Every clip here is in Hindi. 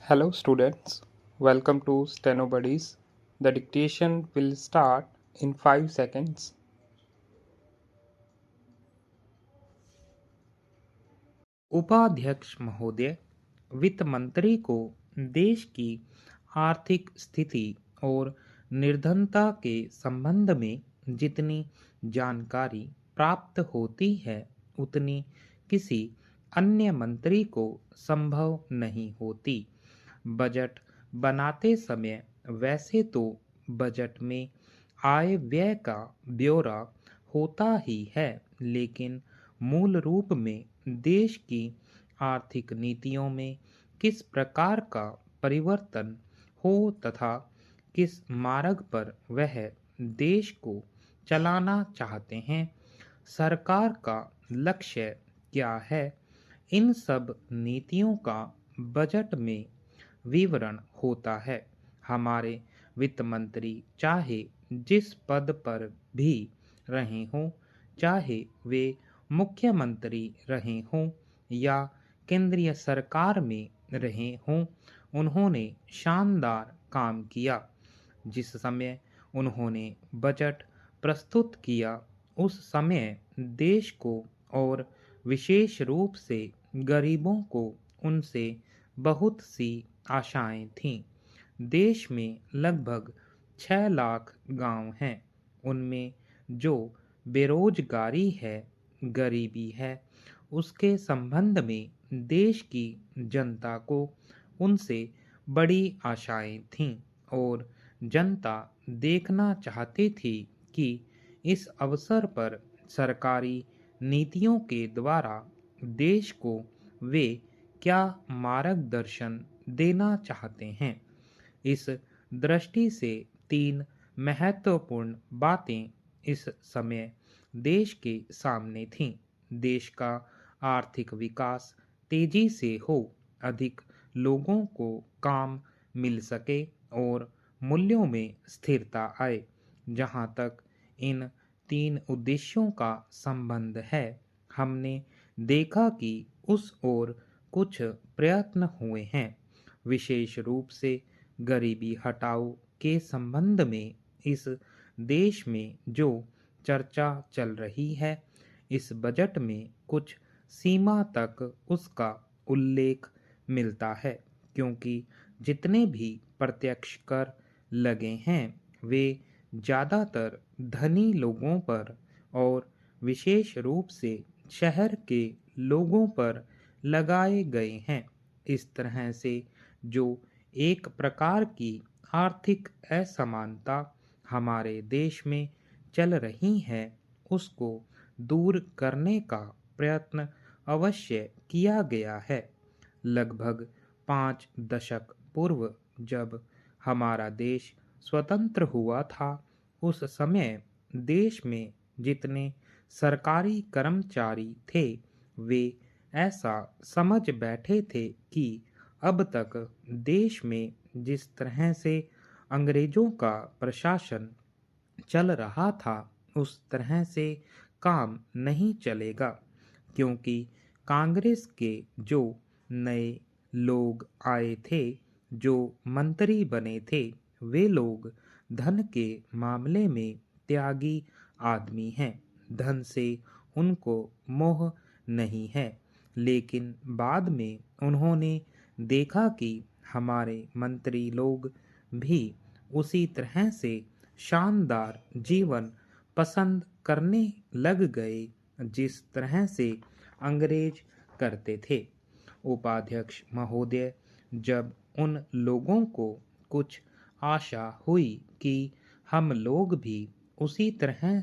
Hello, students. Welcome to Steno Buddies. The dictation will start in 5 seconds. उपाध्यक्ष महोदय, वित्त मंत्री को देश की आर्थिक स्थिति और निर्धनता के संबंध में जितनी जानकारी प्राप्त होती है उतनी किसी अन्य मंत्री को संभव नहीं होती। बजट बनाते समय वैसे तो बजट में आय व्यय का ब्यौरा होता ही है, लेकिन मूल रूप में देश की आर्थिक नीतियों में किस प्रकार का परिवर्तन हो तथा किस मार्ग पर वह देश को चलाना चाहते हैं, सरकार का लक्ष्य क्या है, इन सब नीतियों का बजट में विवरण होता है। हमारे वित्त मंत्री चाहे जिस पद पर भी रहे हों, चाहे वे मुख्यमंत्री रहे हों या केंद्रीय सरकार में रहे हों, उन्होंने शानदार काम किया। जिस समय उन्होंने बजट प्रस्तुत किया उस समय देश को और विशेष रूप से गरीबों को उनसे बहुत सी आशाएं थीं। देश में लगभग 6 लाख गांव हैं। उनमें जो बेरोजगारी है, गरीबी है, उसके संबंध में देश की जनता को उनसे बड़ी आशाएं थीं और जनता देखना चाहती थी कि इस अवसर पर सरकारी नीतियों के द्वारा देश को वे क्या मार्गदर्शन देना चाहते हैं। इस दृष्टि से 3 महत्वपूर्ण बातें इस समय देश के सामने थीं। देश का आर्थिक विकास तेजी से हो, अधिक लोगों को काम मिल सके और मूल्यों में स्थिरता आए। जहाँ तक इन 3 उद्देश्यों का संबंध है, हमने देखा कि उस ओर कुछ प्रयत्न हुए हैं। विशेष रूप से गरीबी हटाओ के संबंध में इस देश में जो चर्चा चल रही है, इस बजट में कुछ सीमा तक उसका उल्लेख मिलता है, क्योंकि जितने भी प्रत्यक्ष कर लगे हैं वे ज़्यादातर धनी लोगों पर और विशेष रूप से शहर के लोगों पर लगाए गए हैं। इस तरह से जो एक प्रकार की आर्थिक असमानता हमारे देश में चल रही है, उसको दूर करने का प्रयत्न अवश्य किया गया है। लगभग 5 दशक पूर्व जब हमारा देश स्वतंत्र हुआ था, उस समय देश में जितने सरकारी कर्मचारी थे वे ऐसा समझ बैठे थे कि अब तक देश में जिस तरह से अंग्रेजों का प्रशासन चल रहा था उस तरह से काम नहीं चलेगा, क्योंकि कांग्रेस के जो नए लोग आए थे, जो मंत्री बने थे, वे लोग धन के मामले में त्यागी आदमी हैं। धन से उनको मोह नहीं है, लेकिन बाद में उन्होंने देखा कि हमारे मंत्री लोग भी उसी तरह से शानदार जीवन पसंद करने लग गए जिस तरह से अंग्रेज करते थे। उपाध्यक्ष महोदय, जब उन लोगों को कुछ आशा हुई कि हम लोग भी उसी तरह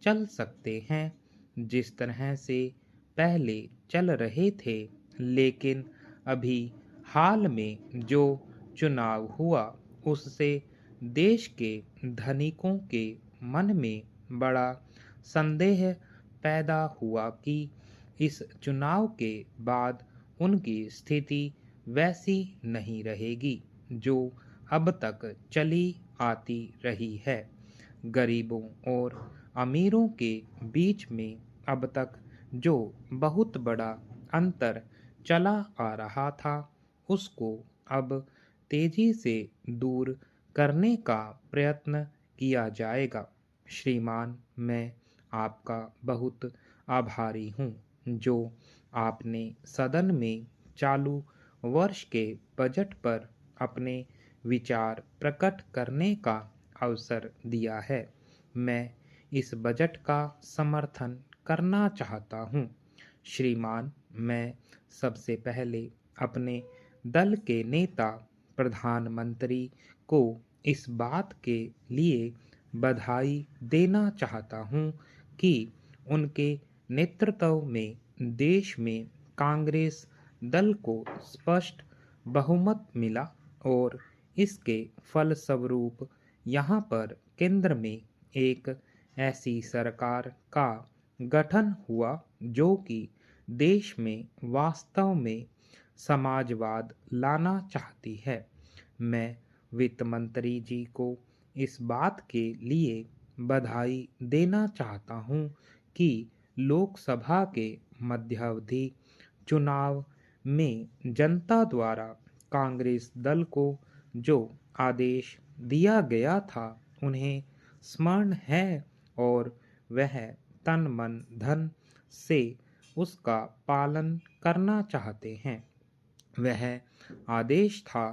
चल सकते हैं जिस तरह से पहले चल रहे थे, लेकिन अभी हाल में जो चुनाव हुआ उससे देश के धनिकों के मन में बड़ा संदेह पैदा हुआ कि इस चुनाव के बाद उनकी स्थिति वैसी नहीं रहेगी जो अब तक चली आती रही है। गरीबों और अमीरों के बीच में अब तक जो बहुत बड़ा अंतर चला आ रहा था, उसको अब तेजी से दूर करने का प्रयत्न किया जाएगा। श्रीमान, मैं आपका बहुत आभारी हूँ जो आपने सदन में चालू वर्ष के बजट पर अपने विचार प्रकट करने का अवसर दिया है। मैं इस बजट का समर्थन करना चाहता हूँ। श्रीमान, मैं सबसे पहले अपने दल के नेता प्रधानमंत्री को इस बात के लिए बधाई देना चाहता हूँ कि उनके नेतृत्व में देश में कांग्रेस दल को स्पष्ट बहुमत मिला और इसके फलस्वरूप यहाँ पर केंद्र में एक ऐसी सरकार का गठन हुआ जो कि देश में वास्तव में समाजवाद लाना चाहती है। मैं वित्त मंत्री जी को इस बात के लिए बधाई देना चाहता हूँ कि लोकसभा के मध्यावधि चुनाव में जनता द्वारा कांग्रेस दल को जो आदेश दिया गया था उन्हें स्मरण है और वह तन मन धन से उसका पालन करना चाहते हैं। वह आदेश था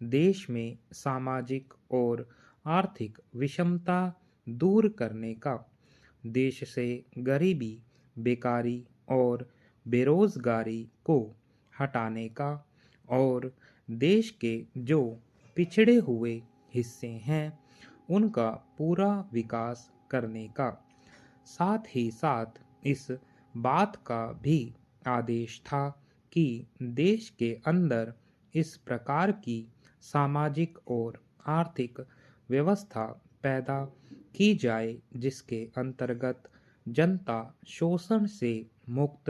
देश में सामाजिक और आर्थिक विषमता दूर करने का, देश से गरीबी, बेकारी और बेरोजगारी को हटाने का और देश के जो पिछड़े हुए हिस्से हैं उनका पूरा विकास करने का। साथ ही साथ इस बात का भी आदेश था कि देश के अंदर इस प्रकार की सामाजिक और आर्थिक व्यवस्था पैदा की जाए जिसके अंतर्गत जनता शोषण से मुक्त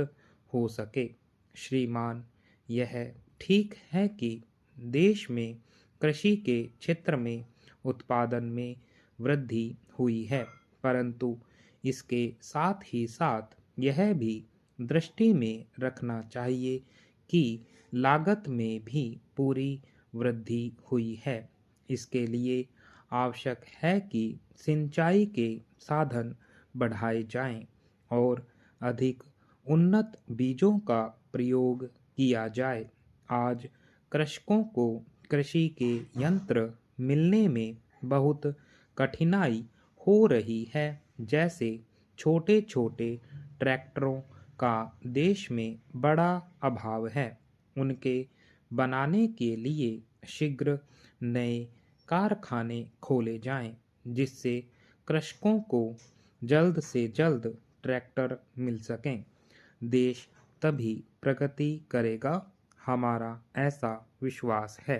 हो सके। श्रीमान, यह ठीक है कि देश में कृषि के क्षेत्र में उत्पादन में वृद्धि हुई है, परंतु इसके साथ ही साथ यह भी दृष्टि में रखना चाहिए कि लागत में भी पूरी वृद्धि हुई है। इसके लिए आवश्यक है कि सिंचाई के साधन बढ़ाए जाएं और अधिक उन्नत बीजों का प्रयोग किया जाए। आज कृषकों को कृषि के यंत्र मिलने में बहुत कठिनाई हो रही है, जैसे छोटे छोटे ट्रैक्टरों का देश में बड़ा अभाव है। उनके बनाने के लिए शीघ्र नए कारखाने खोले जाएं, जिससे कृषकों को जल्द से जल्द ट्रैक्टर मिल सकें। देश तभी प्रगति करेगा, हमारा ऐसा विश्वास है।